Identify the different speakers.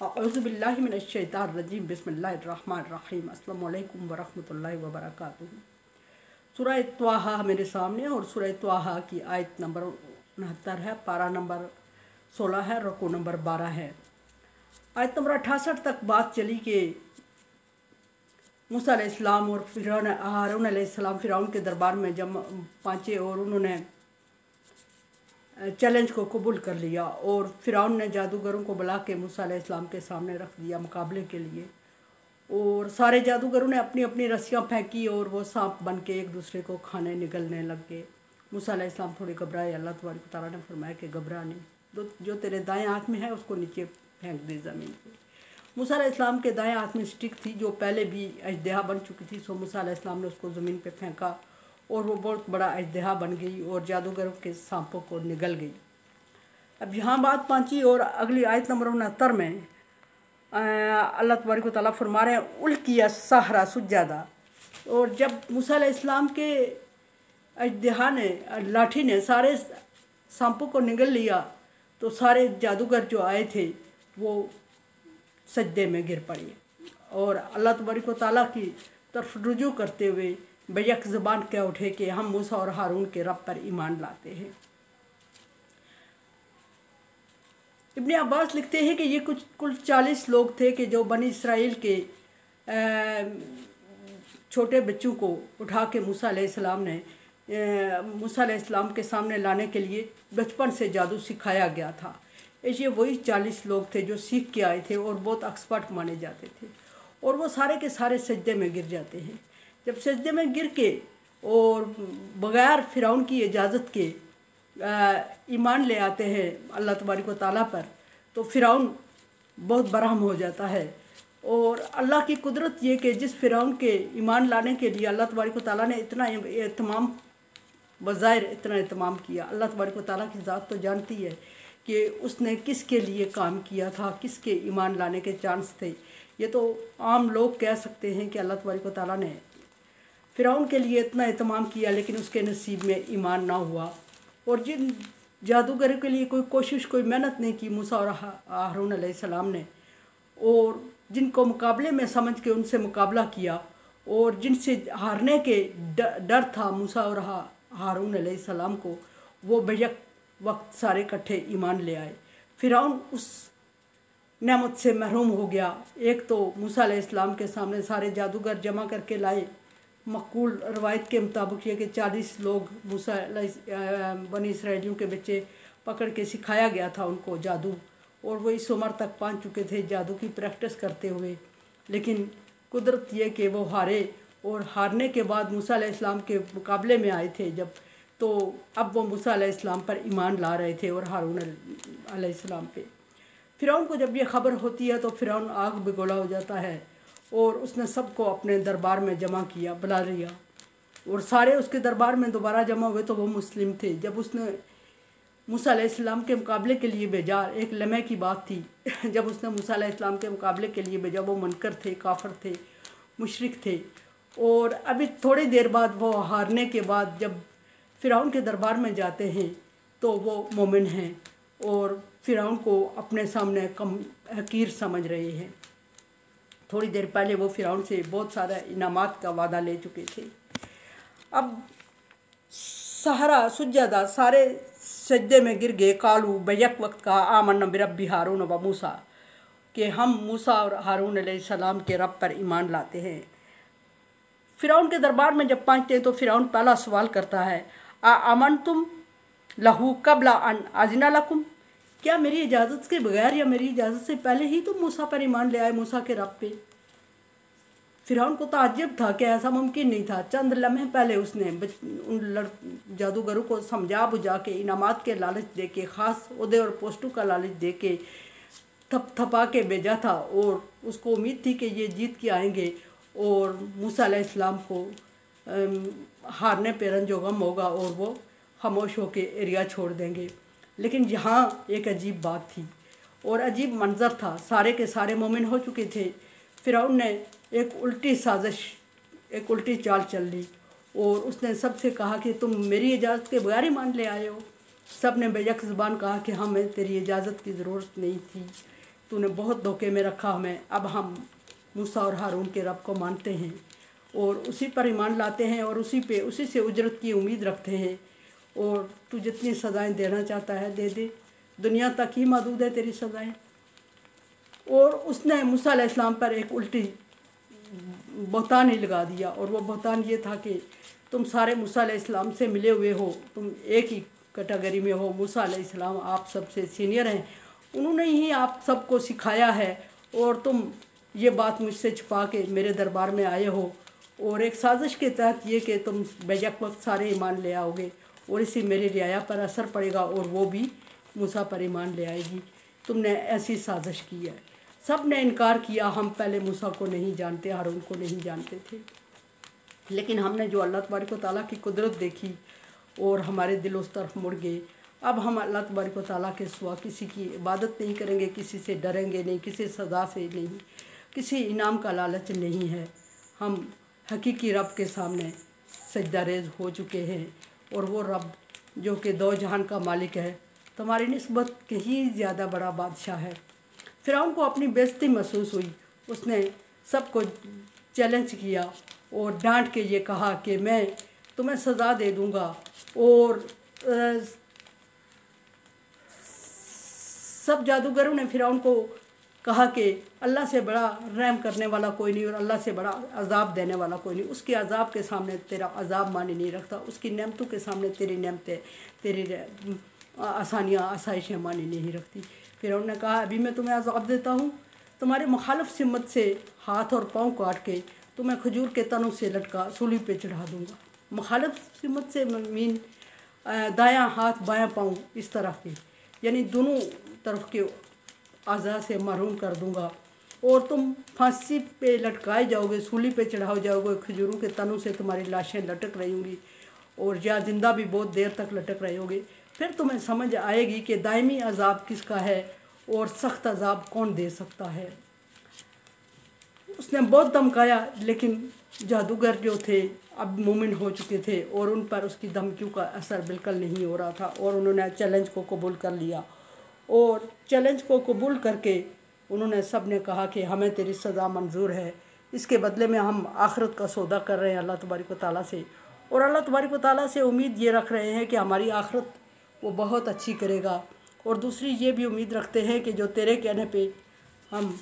Speaker 1: औज़ुबिल्लाहि मिनश्शैतानिर्रजीम बिस्मिल्लाहिर्रहमानिर्रहीम अस्सलामु अलैकुम वरहमतुल्लाहि वबरकातुहू। सूरह त्वाहा मेरे सामने और सूरह त्वाहा की आयत नंबर 69 है, पारा नंबर 16 है, रुकू नंबर 12 है। आयत नंबर 68 तक बात चली कि मूसा अलैहिस्सलाम और हारून अलैहिस्सलाम फ़िरौन के दरबार में जब पहुँचे और उन्होंने चैलेंज को कबूल कर लिया और फ़िरौन ने जादूगरों को बुला के मूसा अलैहिस्सलाम के सामने रख दिया मुकाबले के लिए। और सारे जादूगरों ने अपनी अपनी रस्सियाँ फेंकी और वो सांप बन के एक दूसरे को खाने निगलने लग गए। मूसा अलैहिस्सलाम थोड़े घबराए। अल्लाह तबारक व तआला ने फरमाया कि घबरा नहीं, जो तेरे दाएं हाथ में है उसको नीचे फेंक दे ज़मीन पे। मूसा अलैहिस्सलाम के दाएं हाथ में स्टिक थी जो पहले भी अजदहा बन चुकी थी, सो मूसा अलैहिस्सलाम ने उसको ज़मीन पे फेंका और वो बहुत बड़ा अजदहा बन गई और जादूगरों के सांपों को निगल गई। अब यहाँ बात पहुँची और अगली आयत नंबर 69 में अल्लाह तबारक व तआला फरमा रहे हैं उल्किया सहरा सुज्जादा। और जब मूसा अलैहिस्सलाम के अजदहा ने लाठी ने सारे सांपों को निगल लिया तो सारे जादूगर जो आए थे वो सजदे में गिर पड़े और अल्लाह तबारक व तआला की तरफ रुजू करते हुए बेयक ज़बान कह उठे कि हम मूसा और हारून के रब पर ईमान लाते हैं। इब्ने अब्बास लिखते हैं कि ये कुल 40 लोग थे कि जो बनी इसराइल के छोटे बच्चों को उठा के मूसा अलैहिस्सलाम के सामने लाने के लिए बचपन से जादू सिखाया गया था। ये वही 40 लोग थे जो सीख के आए थे और बहुत एक्सपर्ट माने जाते थे और वो सारे के सारे सजदे में गिर जाते हैं। जब सजदे में गिर के और बग़ैर फ़िरौन की इजाज़त के ईमान ले आते हैं अल्लाह तबारक व तआला पर, तो फ़िरौन बहुत बरहम हो जाता है। और अल्लाह की कुदरत ये कि जिस फ़िरौन के ईमान लाने के लिए अल्लाह तबारक व तआला ने इतना एहतमाम बज़ाहिर इतना एहतमाम किया। अल्लाह तबारक व तआला की ज़ात तो जानती है कि उसने किसके लिए काम किया था, किसके ईमान लाने के चांस थे। ये तो आम लोग कह सकते हैं कि अल्लाह तबारक व तआला ने फ़िरौन के लिए इतना एहतमाम किया लेकिन उसके नसीब में ईमान ना हुआ। और जिन जादूगरों के लिए कोई कोशिश कोई मेहनत नहीं की मूसा और हारून अलैहिस्सलाम ने, और जिनको मुकाबले में समझ के उनसे मुकाबला किया और जिनसे हारने के डर था मूसा और हारून अलैहिस्सलाम को, वो बेशक वक्त सारे इकट्ठे ईमान ले आए। फ़िरौन उस नेमत से महरूम हो गया। एक तो मूसा अलैहिस्सलाम के सामने सारे जादूगर जमा करके लाए। मक़बूल रवायत के मुताबिक ये कि 40 लोग मूसा बनी इसराइलियों के बच्चे पकड़ के सिखाया गया था उनको जादू, और वो इस उम्र तक पहुँच चुके थे जादू की प्रैक्टिस करते हुए। लेकिन कुदरत ये कि वो हारे और हारने के बाद मूसा अलैहिस्सलाम के मुकाबले में आए थे जब, तो अब वो मूसा अलैहिस्सलाम पर ईमान ला रहे थे और हारून अलैहिस्सलाम पे। फ़िरौन को जब ये ख़बर होती है तो फ़िरौन आग बिगोला हो जाता है और उसने सबको अपने दरबार में जमा किया, बुला लिया और सारे उसके दरबार में दोबारा जमा हुए तो वो मुस्लिम थे। जब उसने मूसा अलैहिस्सलाम के मुकाबले के लिए भेजा, एक लम्हे की बात थी जब उसने मूसा अलैहिस्सलाम के मुकाबले के लिए भेजा, वो मुनकर थे, काफिर थे, मुशरिक थे। और अभी थोड़ी देर बाद वो हारने के बाद जब फ़िरौन के दरबार में जाते हैं तो वो मोमिन हैं और फ़िरौन को अपने सामने कम हकीर समझ रहे हैं। थोड़ी देर पहले वो फ़िरौन से बहुत सारा इनामात का वादा ले चुके थे। अब सहरा सुज्जादा सारे सजदे में गिर गए। कालू बैक वक्त कहा आमन्ना बिरब्बी हारून व मूसा, कि हम मूसा और हारून अलैहिस्सलाम के रब पर ईमान लाते हैं। फ़िरौन के दरबार में जब पहुँचते हैं तो फ़िरौन पहला सवाल करता है आमन तुम लहू कबला अन अज़िना लकुम, क्या मेरी इजाज़त के बगैर या मेरी इजाज़त से पहले ही तुम मूसा पर ईमान ले आए, मूसा के रब पे। फ़िरौन को ताज्जुब था कि ऐसा मुमकिन नहीं था। चंद लम्हे पहले उसने उन जादूगरों को समझा बुझा के इनामात के लालच दे के, ख़ास ओहदे और पोस्टों का लालच दे के थपा के भेजा था और उसको उम्मीद थी कि ये जीत के आएंगे और मूसा अलैहिस्सलाम को हारने पे रंजो गम होगा और वो खामोश होके एरिया छोड़ देंगे। लेकिन यहाँ एक अजीब बात थी और अजीब मंज़र था। सारे के सारे मोमिन हो चुके थे। फ़िरौन ने एक उल्टी साजिश, एक उल्टी चाल चल ली और उसने सबसे कहा कि तुम मेरी इजाज़त के बगैर ही मान ले आए हो। सब ने बेयक ज़ुबान कहा कि हमें तेरी इजाज़त की ज़रूरत नहीं थी, तूने बहुत धोखे में रखा हमें। अब हम मूसा और हारून के रब को मानते हैं और उसी पर ईमान लाते हैं और उसी से उजरत की उम्मीद रखते हैं। और तू जितनी सज़ाएं देना चाहता है दे दे, दुनिया तक ही महदूद है तेरी सज़ाएं। और उसने मूसा अलैहिस्सलाम पर एक उल्टी बहतान ही लगा दिया, और वो बहतान ये था कि तुम सारे मूसा अलैहिस्सलाम से मिले हुए हो, तुम एक ही कैटेगरी में हो। मूसा अलैहिस्सलाम आप सबसे सीनियर हैं, उन्होंने ही आप सबको सिखाया है, और तुम ये बात मुझसे छुपा के मेरे दरबार में आए हो, और एक साजिश के तहत ये कि तुम बेशक वक्त सारे ईमान ले आओगे और इसी मेरी रियाया पर असर पड़ेगा और वो भी मूसा पर ईमान ले आएगी। तुमने ऐसी साजिश की है। सब ने इनकार किया, हम पहले मूसा को नहीं जानते, हारून को नहीं जानते थे, लेकिन हमने जो अल्लाह तबारक व तआला की कुदरत देखी और हमारे दिल उस तरफ मुड़ गए। अब हम अल्लाह तबारक व तआला के सिवा किसी की इबादत नहीं करेंगे, किसी से डरेंगे नहीं, किसी सज़ा से नहीं, किसी इनाम का लालच नहीं है। हम हकीकी रब के सामने सजदा रेज़ हो चुके हैं, और वो रब जो कि दो जहान का मालिक है, तुम्हारी निस्बत कहीं ज़्यादा बड़ा बादशाह है। फ़िरौन को अपनी बेइज्जती महसूस हुई। उसने सबको चैलेंज किया और डांट के ये कहा कि मैं तुम्हें सज़ा दे दूंगा। और सब जादूगरों ने फ़िरौन को कहा कि अल्लाह से बड़ा रहम करने वाला कोई नहीं और अल्लाह से बड़ा अजाब देने वाला कोई नहीं। उसके अजाब के सामने तेरा अजाब माने नहीं रखता, उसकी नेमतों के सामने तेरी नेमतें, तेरी आसानियाँ आसाइशें माने नहीं रखती। फिर उन्होंने कहा अभी मैं तुम्हें अजाब देता हूँ, तुम्हारे मुखालिफ सिमत से हाथ और पाँव काट के तुम्हें खजूर के तनों से लटका सूली पे चढ़ा दूँगा। मुखालिफ सिमत से मीन दायां हाथ बायां पाँव इस तरह के, यानी दोनों तरफ के आज़ा से महरूम कर दूँगा, और तुम फांसी पे लटकाए जाओगे, सूली पे चढ़ाए जाओगे, खजूरों के तनों से तुम्हारी लाशें लटक रही होंगी, और या जिंदा भी बहुत देर तक लटक रहे होगे। फिर तुम्हें समझ आएगी कि दायमी अजाब किसका है और सख्त अजाब कौन दे सकता है। उसने बहुत धमकाया, लेकिन जादूगर जो थे अब मोमिन हो चुके थे और उन पर उसकी धमकियों का असर बिल्कुल नहीं हो रहा था, और उन्होंने चैलेंज को कबूल कर लिया। और चैलेंज को कबूल करके उन्होंने सब ने कहा कि हमें तेरी सज़ा मंजूर है, इसके बदले में हम आखिरत का सौदा कर रहे हैं अल्लाह तबारक व तआला से, और अल्लाह तबारक व तआला से उम्मीद ये रख रहे हैं कि हमारी आखिरत वो बहुत अच्छी करेगा, और दूसरी ये भी उम्मीद रखते हैं कि जो तेरे कहने पे हम